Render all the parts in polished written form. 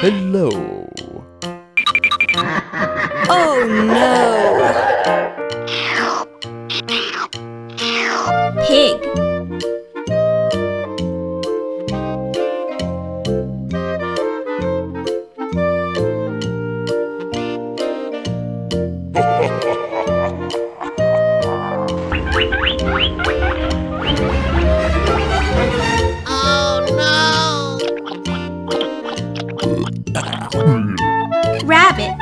Hello. Oh no! Pig. Rabbit.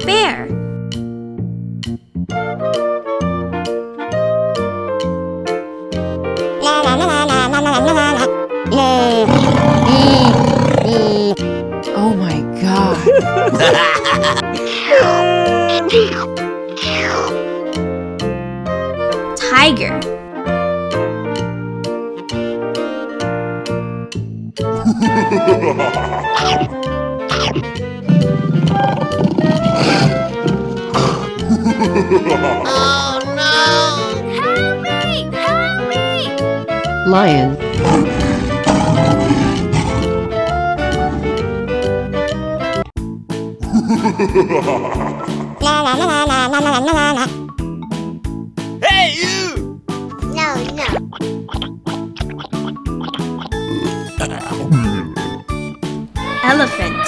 Bear. Oh my God. Tiger. Oh no! Help me! Help me! Lion. Hey, you! No, no. Elephant.